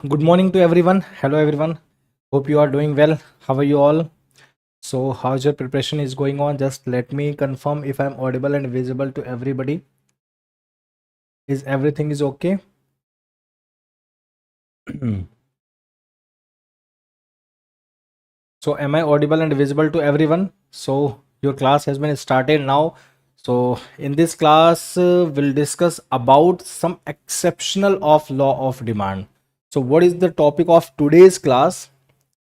Good morning to everyone. Hello everyone. Hope you are doing well. How are you all? So how's your preparation is going on? Just let me confirm if I'm audible and visible to everybody. Is everything is okay? So am I audible and visible to everyone? So your class has been started now. So in this class we'll discuss about some exceptional of law of demand. So what is the topic of today's class?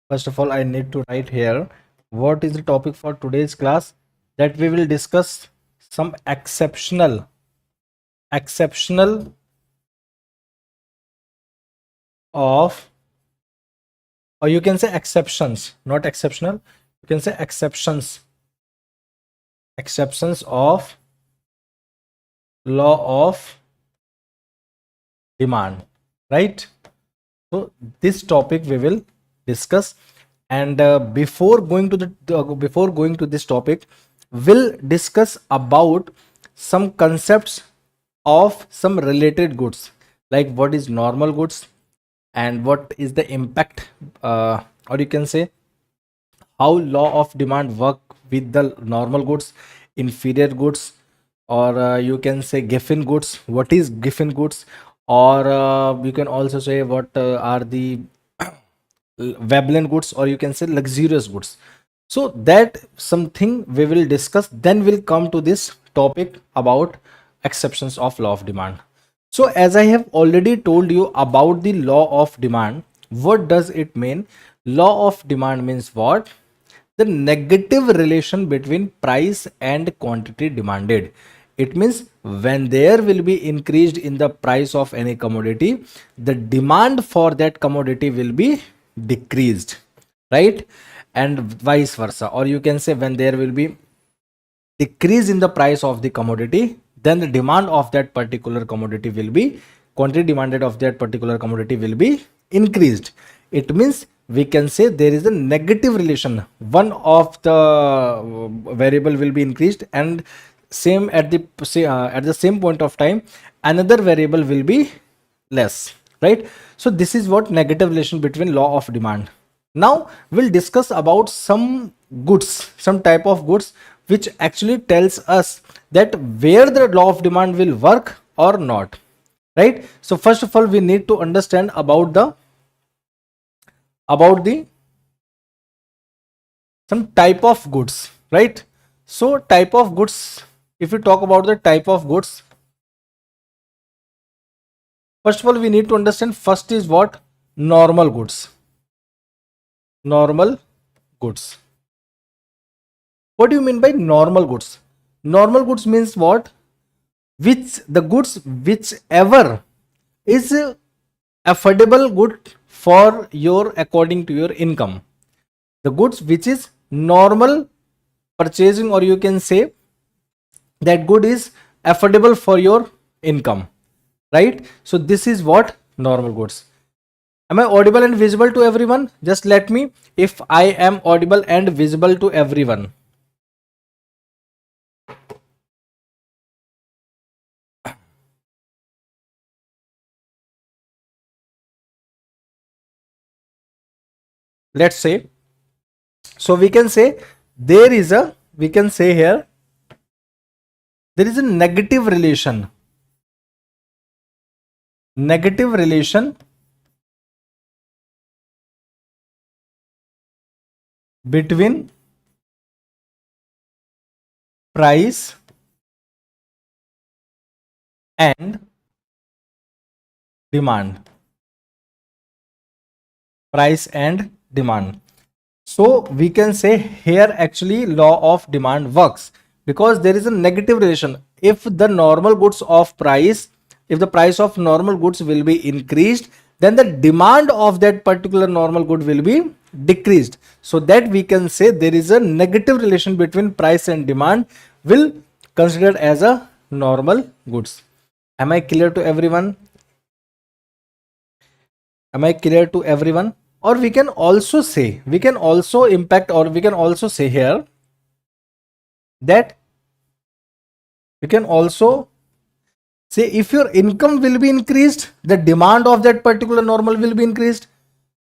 First of all, I need to write here what is the topic for today's class, that we will discuss some exceptional of, or you can say exceptions, not exceptional. You can say exceptions of law of demand, right? So this topic we will discuss, and before going to this topic, we'll discuss about some concepts of some related goods, like what is normal goods and what is the impact, or you can say how law of demand work with the normal goods, inferior goods, or you can say giffen goods. What is giffen goods? Or you can also say what are the Veblen goods, or you can say luxurious goods. So that something we will discuss, then we'll come to this topic about exceptions of law of demand. So as I have already told you about the law of demand, what does it mean? Law of demand means what? The negative relation between price and quantity demanded. It means when there will be increased in the price of any commodity, the demand for that commodity will be decreased, right? And vice versa. Or you can say when there will be decrease in the price of the commodity, then the demand of that particular commodity will be, quantity demanded of that particular commodity will be increased. It means we can say there is a negative relation. One of the variable will be increased, and same at the same point of time another variable will be less, right? So this is what negative relation between law of demand. Now we'll discuss about some goods, some type of goods which actually tells us that where the law of demand will work or not, right? So first of all, we need to understand about the some type of goods, right? So type of goods, if we talk about the type of goods, first of all we need to understand first is what? Normal goods. Normal goods. What do you mean by normal goods? Normal goods means what? Which the goods whichever is affordable good for your, according to your income. The goods which is normal purchasing, or you can say that good is affordable for your income, right? So this is what normal goods. Am I audible and visible to everyone? Just let me if I am audible and visible to everyone. Let's say, so we can say there is a, we can say here there is a negative relation between price and demand. Price and demand. So we can say here actually law of demand works because there is a negative relation. If the normal goods of price, if the price of normal goods will be increased, then the demand of that particular normal good will be decreased. So that we can say there is a negative relation between price and demand will considered as a normal goods. Am I clear to everyone? Am I clear to everyone? Or we can also say, we can also impact, or we can also say here that we can also say if your income will be increased, the demand of that particular normal will be increased,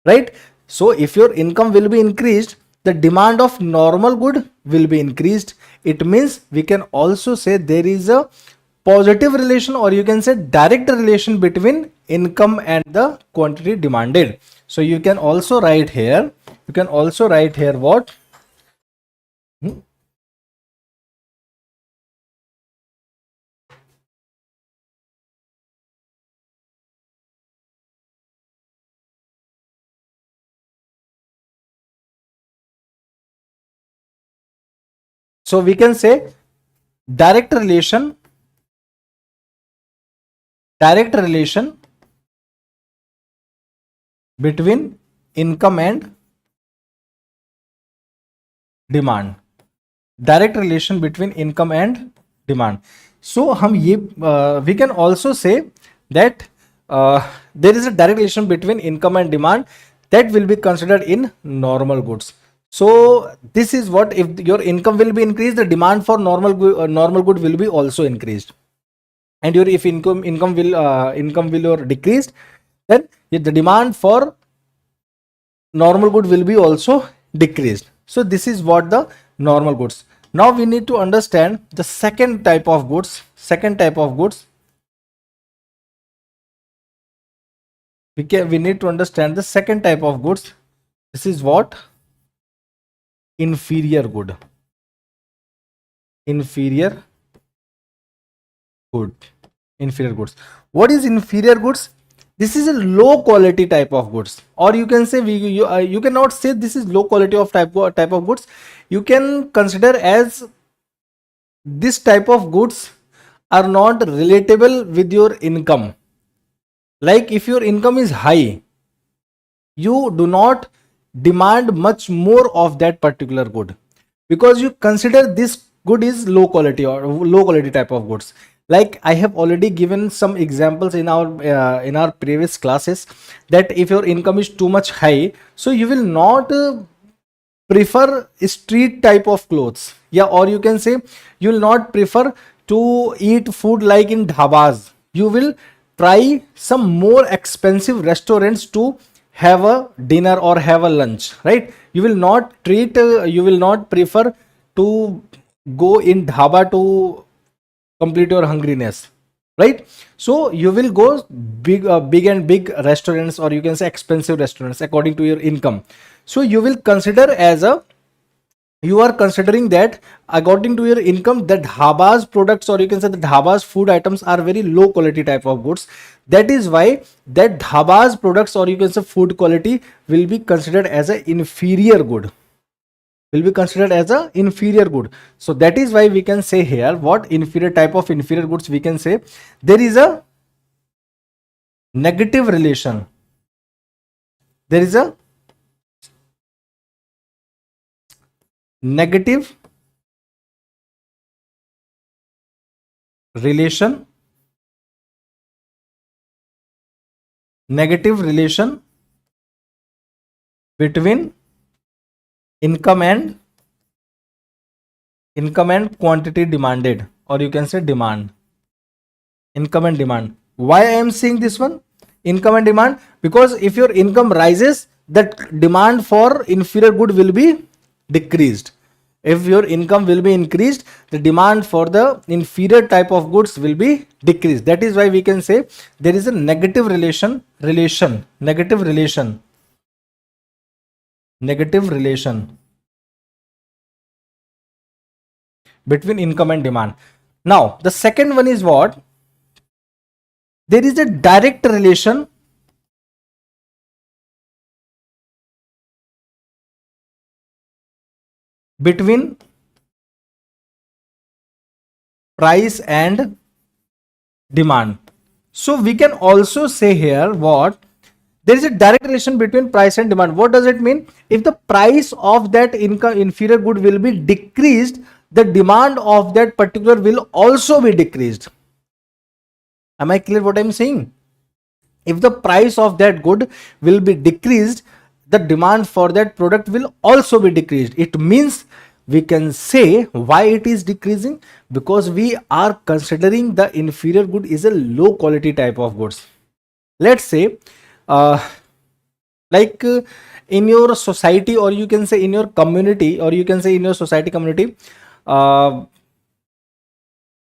right? So if your income will be increased, the demand of normal good will be increased. It means we can also say there is a positive relation, or you can say direct relation between income and the quantity demanded. So you can also write here, what. Hmm? So we can say direct relation, direct relation between income and demand, direct relation between income and demand. So हम ये we can also say that there is a direct relation between income and demand that will be considered in normal goods. So this is what, if your income will be increased, the demand for normal good will be also increased. And your if income will or decreased, then the demand for normal good will be also decreased. So this is what the normal goods. Now we need to understand the second type of goods. We need to understand the second type of goods. This is what? Inferior good. Inferior good. Inferior goods. What is inferior goods? This is a low quality type of goods, or you can say you cannot say this is low quality of type of goods. You can consider as this type of goods are not relatable with your income. Like if your income is high, you do not demand much more of that particular good, because you consider this good is low quality or low quality type of goods. Like I have already given some examples in our previous classes, that if your income is too much high, so you will not prefer street type of clothes, yeah, or you can say you will not prefer to eat food like in dhabas. You will try some more expensive restaurants to have a dinner or have a lunch, right? You will not you will not prefer to go in dhaba to complete your hungriness, right? So you will go big and big restaurants, or you can say expensive restaurants according to your income. So you will consider as a, you are considering that according to your income, that dhabas products, or you can say the dhabas food items are very low quality type of goods. That is why that dhabas products, or you can say food quality, will be considered as a inferior good, So that is why we can say here, what inferior type of inferior goods we can say, there is a negative relation, there is a negative relation, negative relation between income and quantity demanded, or you can say demand. Income and demand. Why I am saying this one, income and demand? Because if your income rises, that demand for inferior good will be decreased. If your income will be increased, the demand for the inferior type of goods will be decreased. That is why we can say there is a negative relation between income and demand. Now the second one is what? There is a direct relation between price and demand. So we can also say here, what? There is a direct relation between price and demand. What does it mean? If the price of that income inferior good will be decreased, the demand of that particular will also be decreased. Am I clear what I'm saying? If the price of that good will be decreased, the demand for that product will also be decreased. It means we can say why it is decreasing, because we are considering the inferior good is a low quality type of goods. Let's say uh, like in your society, or you can say in your community, or you can say in your society community, uh,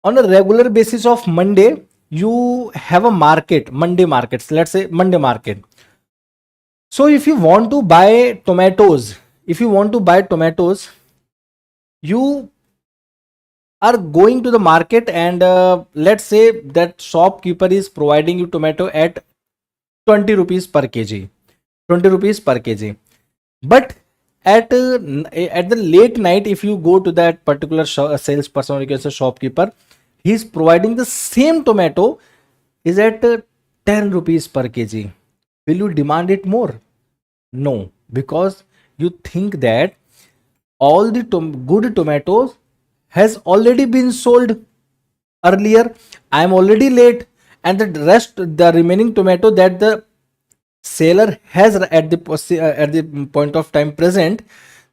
on a regular basis of Monday you have a market, Monday markets, let's say Monday market. So if you want to buy tomatoes, if you want to buy tomatoes, you are going to the market, and let's say that shopkeeper is providing you tomato at 20 rupees per kg, 20 rupees per kg. But at the late night, if you go to that particular salesperson, or you can say shopkeeper, he's providing the same tomato is at 10 rupees per kg. Will you demand it more? No, because you think that all the good tomatoes has already been sold earlier. I am already late, and the remaining tomato that the seller has at the point of time present,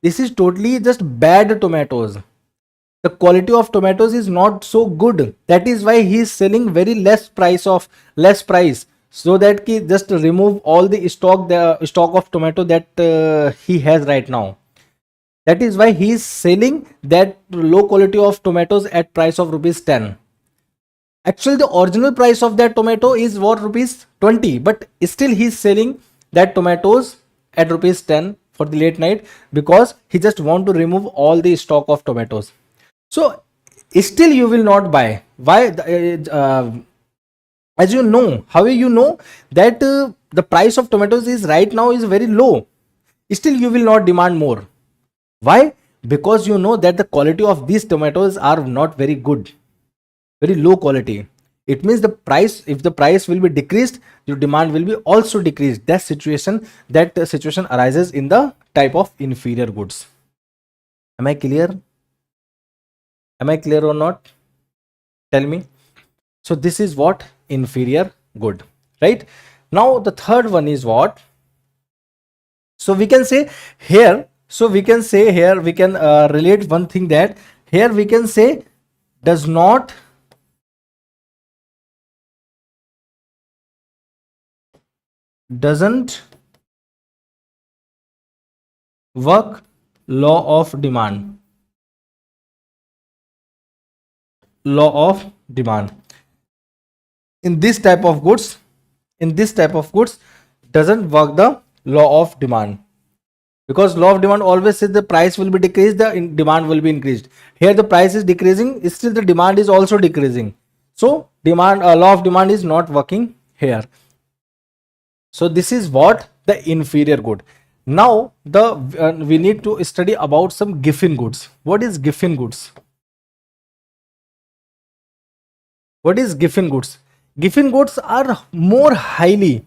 this is totally just bad tomatoes. The quality of tomatoes is not so good. That is why he is selling very less price, so that he just remove all the stock of tomato that he has right now. That is why he is selling that low quality of tomatoes at price of rupees 10. Actually the original price of that tomato is what, rupees 20, but still he is selling that tomatoes at rupees 10 for the late night, because he just want to remove all the stock of tomatoes. So still you will not buy. Why? As you know, how you know that the price of tomatoes is right now is very low, still you will not demand more. Why? Because you know that the quality of these tomatoes are not very good, very low quality. It means the price, if the price will be decreased, your demand will be also decreased. That situation arises in the type of inferior goods. Am I clear? Am I clear or not? Tell me. So this is what inferior good, right? Now the third one is what? So we can say here, we can relate one thing, that here we can say does not doesn't work law of demand. Law of demand in this type of goods, doesn't work the law of demand, because law of demand always says the price will be decreased, the demand will be increased. Here the price is decreasing, still the demand is also decreasing. So demand, law of demand is not working here. So this is what the inferior good. Now the we need to study about some Giffen goods. What is Giffen goods? What is Giffen goods? Giffen goods are more highly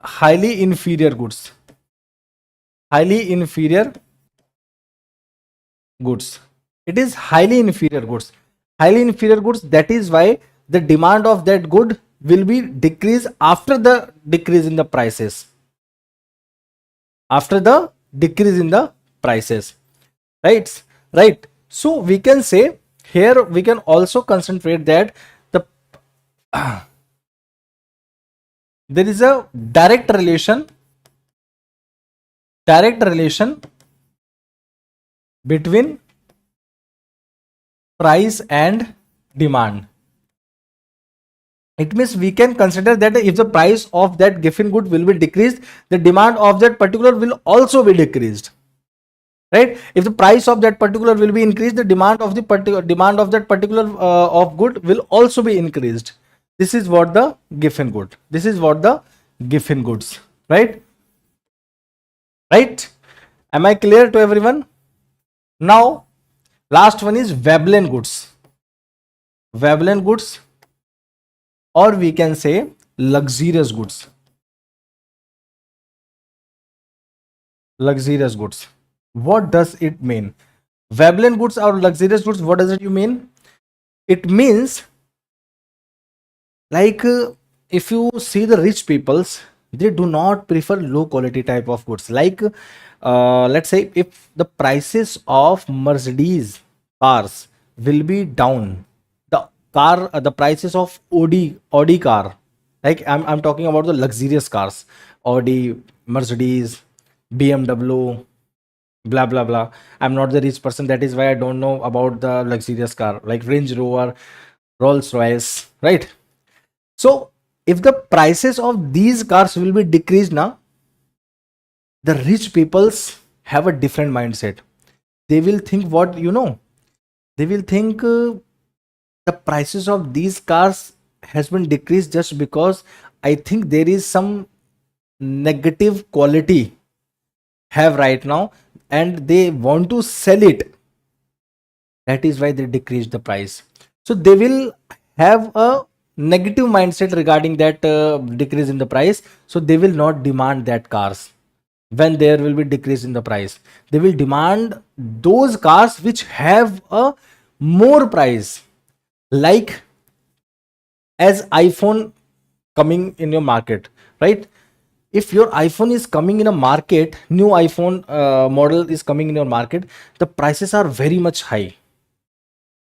inferior goods. Highly inferior goods. It is highly inferior goods. Highly inferior goods. That is why the demand of that good will be decreased after the decrease in the prices. After the decrease in the prices, right? Right. So we can say here we can also concentrate that the there is a direct relation between price and demand. It means we can consider that if the price of that given good will be decreased, the demand of that particular will also be decreased, right? If the price of that particular will be increased, the demand of that particular of good will also be increased. This is what the given good. This is what the given goods, right? Right? Am I clear to everyone? Now, last one is Veblen goods. Veblen goods, or we can say luxurious goods. Luxurious goods. What does it mean? Veblen goods or luxurious goods, what does it you mean? It means like if you see the rich peoples, They do not prefer low quality type of goods. Like, let's say if the prices of Mercedes cars will be down, the prices of Audi car, like I'm talking about the luxurious cars, Audi, Mercedes, BMW, blah blah blah. I'm not the rich person, that is why I don't know about the luxurious car like Range Rover, Rolls Royce, right? So if the prices of these cars will be decreased now, the rich peoples have a different mindset. They will think, what you know, they will think the prices of these cars has been decreased just because I think there is some negative quality have right now and they want to sell it. That is why they decrease the price. So they will have a negative mindset regarding that decrease in the price. So they will not demand that cars when there will be decrease in the price. They will demand those cars which have a more price, like as iPhone coming in your market, right? If your iPhone is coming in a market, new iPhone model is coming in your market, the prices are very much high.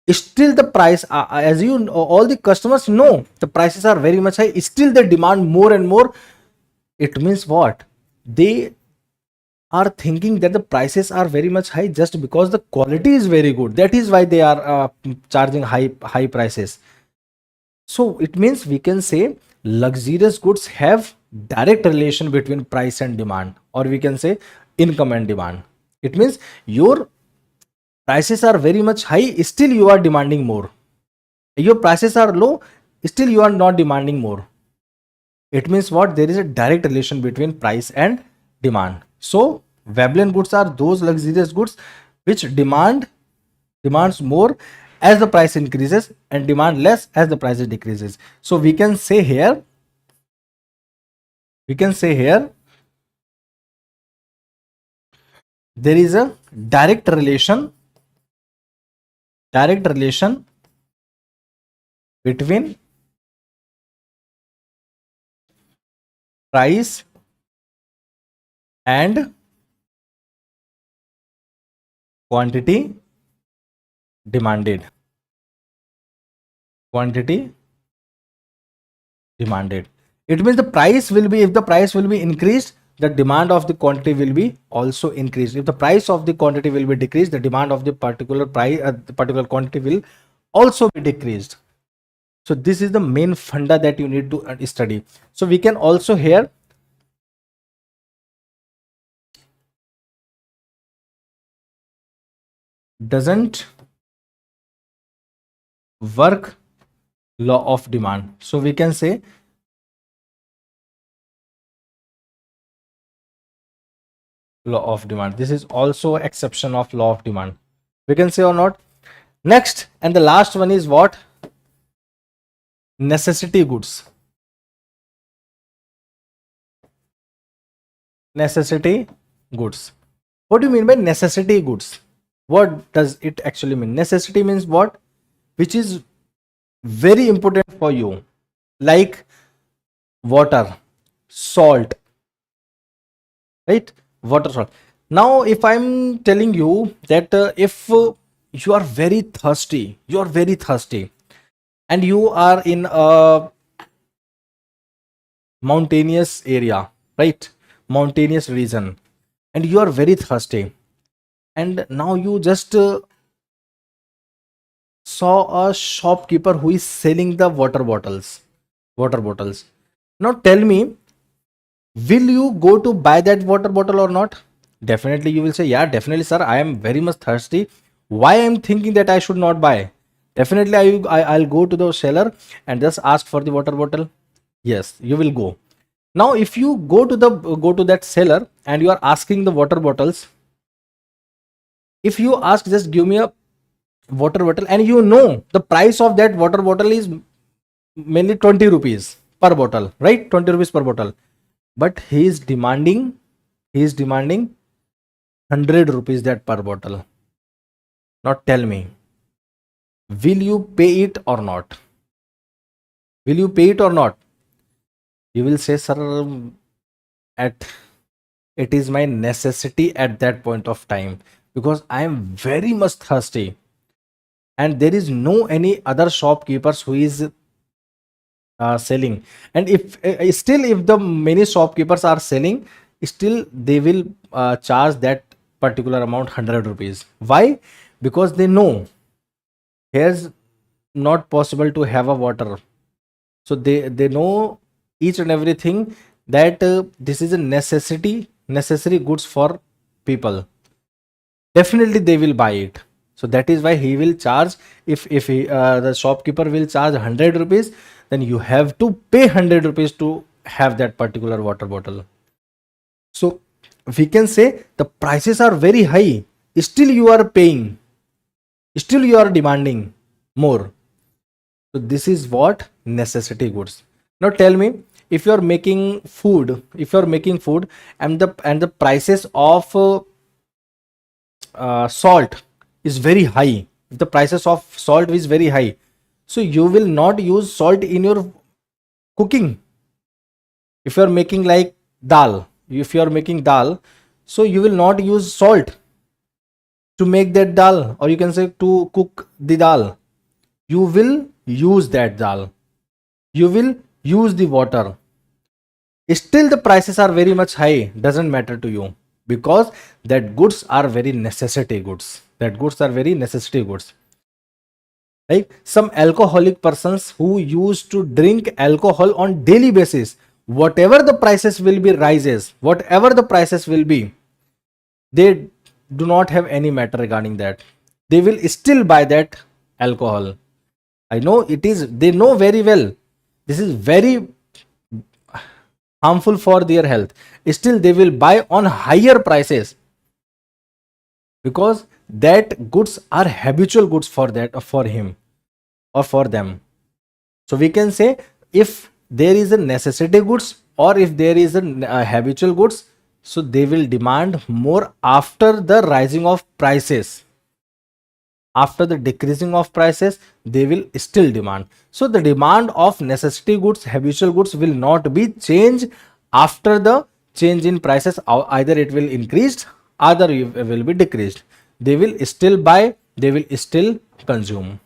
Still the price, as you know, all the customers know the prices are very much high, still they demand more and more. It means what? They are thinking that the prices are very much high just because the quality is very good, that is why they are charging high prices. So it means we can say luxurious goods have direct relation between price and demand, or we can say income and demand. It means your prices are very much high, still you are demanding more. Your prices are low, still you are not demanding more. It means what? There is a direct relation between price and demand. So Veblen goods are those luxurious goods which demands more as the price increases and demand less as the prices decreases. So we can say here there is a direct relation between price and quantity demanded. Quantity demanded. It means the price will be, if the price will be increased, the demand of the quantity will be also increased. If the price of the quantity will be decreased, the demand of the particular price, the particular quantity will also be decreased. So this is the main funda that you need to study. So we can also here doesn't work law of demand. So we can say law of demand. This is also exception of law of demand. We can say or not. Next and the last one is what? Necessity goods. Necessity goods. What do you mean by necessity goods? What does it actually mean? Necessity means what? Which is very important for you, like water, salt, right? Water, salt. Now if I'm telling you that if you are very thirsty and you are in a mountainous area, right? Mountainous region, and you are very thirsty, and now you just saw a shopkeeper who is selling the water bottles. Now tell me, will you go to buy that water bottle or not? Definitely you will say, yeah, definitely sir, I am very much thirsty. Why I'm thinking that I should not buy? Definitely I'll go to the seller and just ask for the water bottle. Yes, you will go. Now if you go to that seller and you are asking the water bottles, if you ask just give me a water bottle, and you know the price of that water bottle is mainly 20 rupees per bottle, right? 20 rupees per bottle, but he is demanding 100 rupees that per bottle. Now tell me, will you pay it or not? Will you pay it or not? You will say, sir, at it is my necessity at that point of time, because I am very much thirsty, and there is no any other shopkeepers who is selling. And if still if the many shopkeepers are selling, still they will charge that particular amount 100 rupees. Why? Because they know here's not possible to have a water, so they know each and everything, that this is a necessary goods for people. Definitely they will buy it. So that is why he will charge. If he, the shopkeeper will charge 100 rupees, then you have to pay 100 rupees to have that particular water bottle. So we can say the prices are very high, still you are paying, still you are demanding more. So this is what necessity goods. Now tell me, if you are making food, and the prices of salt is very high, if the prices of salt is very high, so you will not use salt in your cooking. If you are making like dal, if you are making dal, so you will not use salt to make that dal, or you can say to cook the dal. You will use that dal, you will use the water. Still the prices are very much high, doesn't matter to you, because that goods are very necessity goods, that goods are very necessity goods. Like some alcoholic persons who used to drink alcohol on daily basis, whatever the prices will be rises, whatever the prices will be, they do not have any matter regarding that, they will still buy that alcohol. I know it is, they know very well this is very harmful for their health, still they will buy on higher prices, because that goods are habitual goods for that, for him or for them. So we can say, if there is a necessity goods, or if there is a habitual goods, so they will demand more after the rising of prices. After the decreasing of prices, they will still demand. So the demand of necessity goods, habitual goods, will not be changed after the change in prices. Either it will increase, either it will be decreased. They will still buy, they will still consume.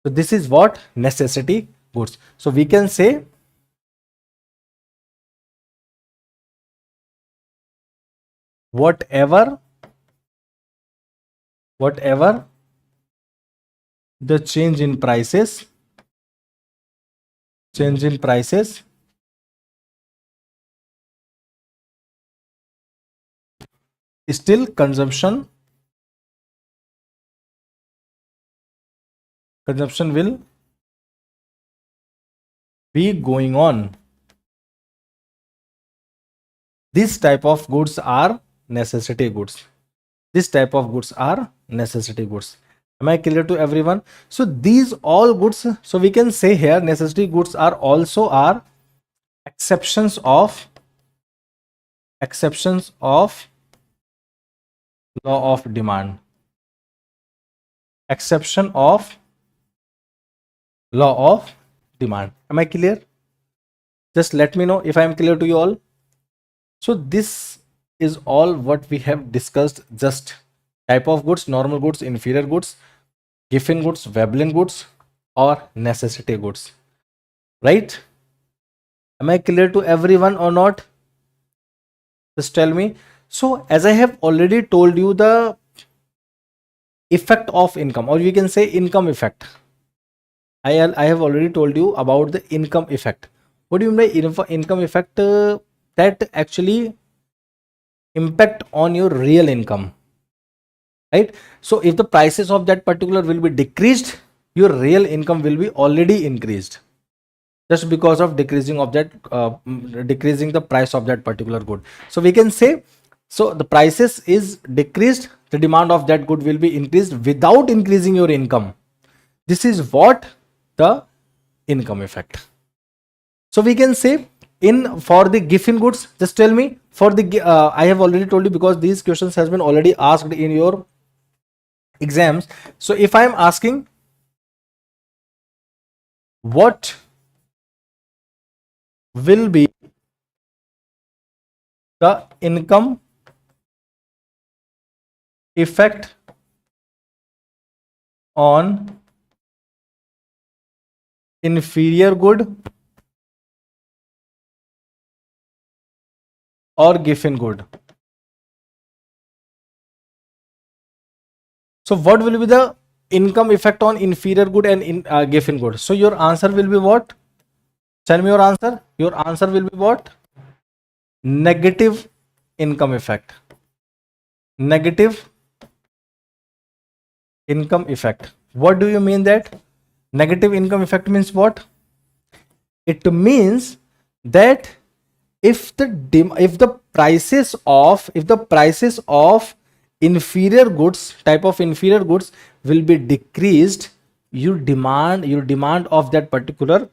So this is what necessity goods. So we can say, whatever whatever the change in prices, still consumption will be going on. This type of goods are necessity goods. This type of goods are necessity goods. Am I clear to everyone? So these all goods, so we can say here necessity goods are also are exceptions of law of demand. Exception of law of demand. Am I clear? Just let me know if I am clear to you all. So this is all what we have discussed. Just type of goods: normal goods, inferior goods, given goods, Veblen goods, or necessity goods. Right? Am I clear to everyone or not? Just tell me. So as I have already told you, the effect of income, or we can say income effect. I have already told you about the income effect. What do you mean by income effect? That actually impact on your real income, right? So if the prices of that particular will be decreased, your real income will be already increased, just because of decreasing of that decreasing the price of that particular good. So we can say, so the prices is decreased, the demand of that good will be increased without increasing your income. This is what the income effect. So we can say, in for the given goods, just tell me for the I have already told you, because these questions has been already asked in your exams. So if I am asking, what will be the income effect on inferior good or given good. So what will be the income effect on inferior good and given good? So your answer will be what? Tell me your answer. Your answer will be what? Negative income effect. Negative income effect. What do you mean that? Negative income effect means what? It means that if the prices of inferior goods, type of inferior goods, will be decreased, your demand of that particular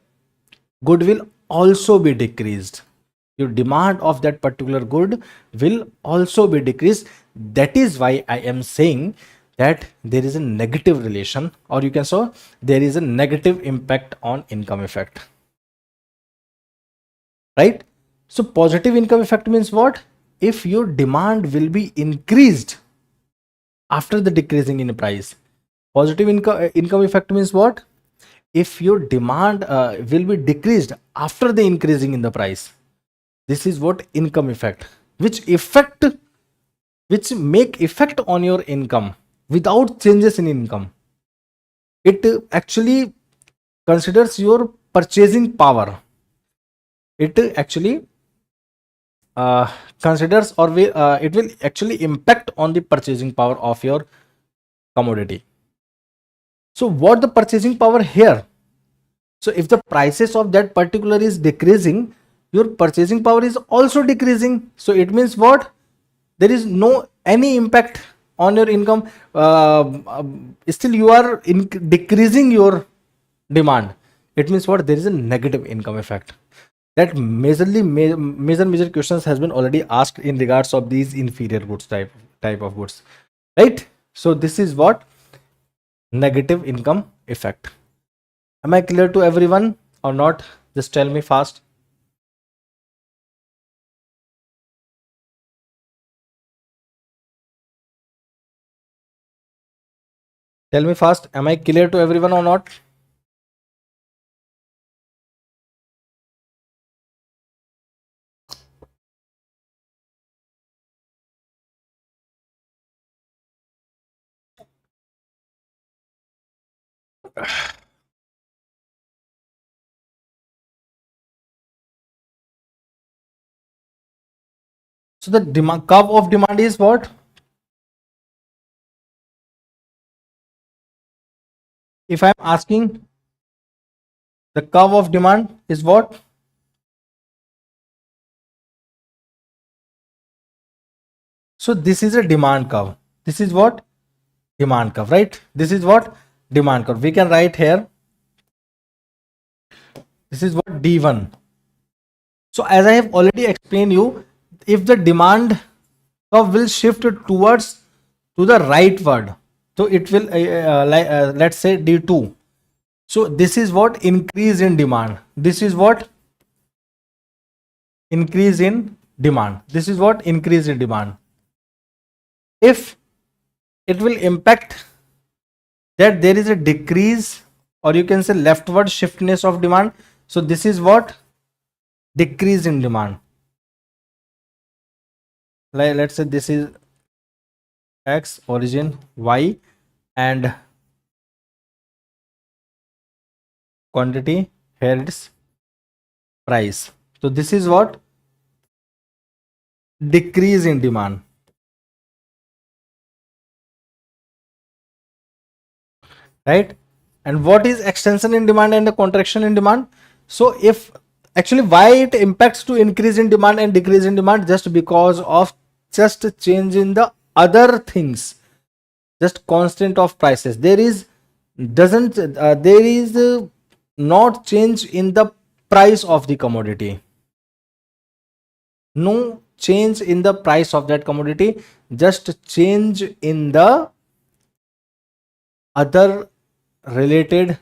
good will also be decreased. Your demand of that particular good will also be decreased. That is why I am saying that there is a negative relation, or you can say there is a negative impact on income effect, right? So positive income effect means what? If your demand will be increased after the decreasing in price. Positive income effect means what? If your demand will be decreased after the increasing in the price. This is what income effect, which make effect on your income without changes in income. It actually considers your purchasing power. It actually considers, or it will actually impact on the purchasing power of your commodity. So what the purchasing power here? So if the prices of that particular is decreasing, your purchasing power is also decreasing. So it means what? There is no any impact on your income. Still you are decreasing your demand. It means what? There is a negative income effect. That major questions has been already asked in regards of these inferior goods type of goods, right? So this is what negative income effect. Am I clear to everyone or not? Just tell me fast. Tell me fast. Am I clear to everyone or not? So the demand curve of demand is what? If I'm asking, the curve of demand is what? So this is a demand curve. This is what? Demand curve, right? This is what? Demand curve. We can write here. This is what? D1. So as I have already explained you, if the demand curve will shift towards to the rightward, so it will let's say D2. So this is what? Increase in demand. This is what? Increase in demand. This is what? Increase in demand. If it will impact that there is a decrease, or you can say leftward shiftness of demand, so this is what? Decrease in demand. Like let's say this is X, origin Y, and quantity, here it's price. So this is what? Decrease in demand, right? And what is extension in demand and the contraction in demand? So if actually why it impacts to increase in demand and decrease in demand? Just because of just change in the other things, just constant of prices. There is doesn't there is not change in the price of the commodity. No change in the price of that commodity, just change in the other related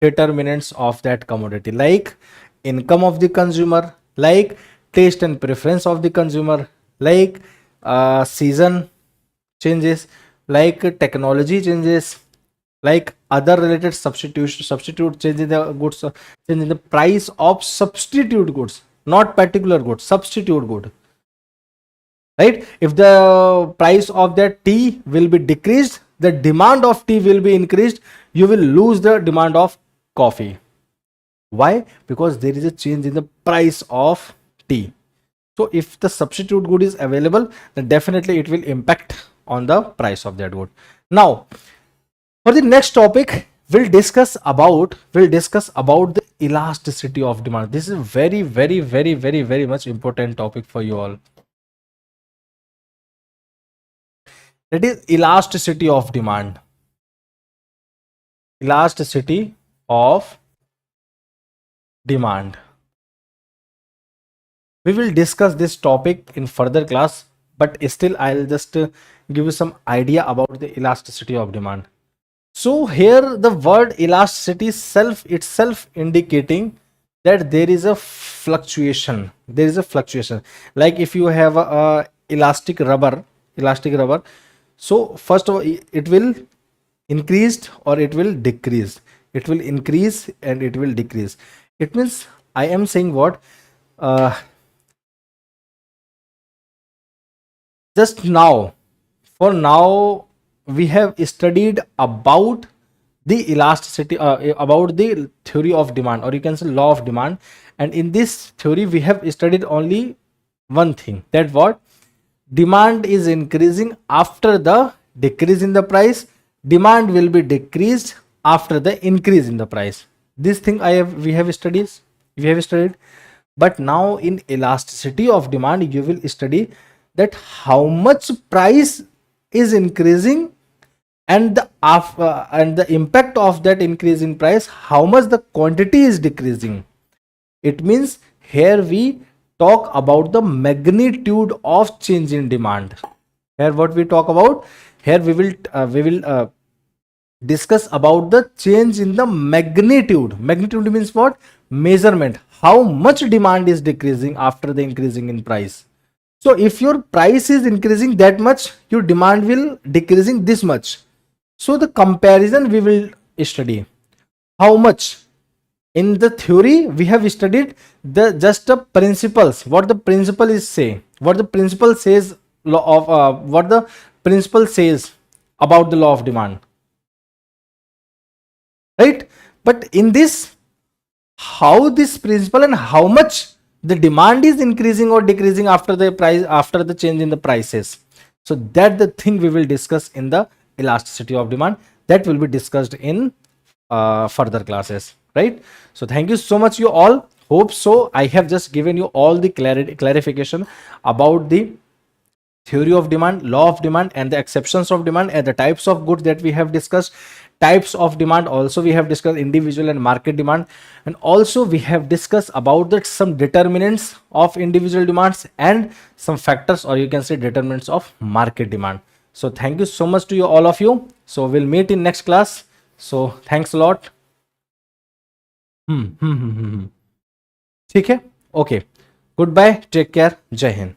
determinants of that commodity, like income of the consumer, like taste and preference of the consumer, like season changes, like technology changes, like other related substitute change in the goods, change in the price of substitute goods, not particular goods, substitute good, right? If the price of that tea will be decreased, the demand of tea will be increased, you will lose the demand of coffee. Why? Because there is a change in the price of tea. So if the substitute good is available, then definitely it will impact on the price of that good. Now, for the next topic, we'll discuss about the elasticity of demand. This is very much important topic for you all. That is elasticity of demand. Elasticity of demand. We will discuss this topic in further class, but still I'll just give you some idea about the elasticity of demand. So here the word elasticity self itself indicating that there is a fluctuation. There is a fluctuation. Like if you have a elastic rubber. So first of all, it will increase or it will decrease. It will increase and it will decrease. It means I am saying what? Just now, for now, we have studied about the elasticity, about the theory of demand, or you can say law of demand. And in this theory, we have studied only one thing, that what? Demand is increasing after the decrease in the price. Demand will be decreased after the increase in the price. This thing we have studied. But now in elasticity of demand, you will study that how much price is increasing, and the impact of that increase in price, how much the quantity is decreasing. It means here we talk about the magnitude of change in demand. Here what we talk about, here we will discuss about the change in the magnitude. Magnitude means what? Measurement. How much demand is decreasing after the increasing in price. So if your price is increasing that much, your demand will decreasing this much. So the comparison we will study. How much? In the theory we have studied the just the principles, what the principle is say, what the principle says, law of what the principle says about the law of demand, right? But in this, how this principle and how much the demand is increasing or decreasing after the price, after the change in the prices. So that the thing we will discuss in the elasticity of demand, that will be discussed in further classes, right? So thank you so much, you all. Hope so I have just given you all the clarification about the theory of demand, law of demand, and the exceptions of demand, and the types of goods that we have discussed. Types of demand also we have discussed, individual and market demand, and also we have discussed about that some determinants of individual demands and some factors, or you can say determinants of market demand. So thank you so much to you, all of you. So we'll meet in next class. So thanks a lot. ठीक है, okay, goodbye, take care, जय हिंद.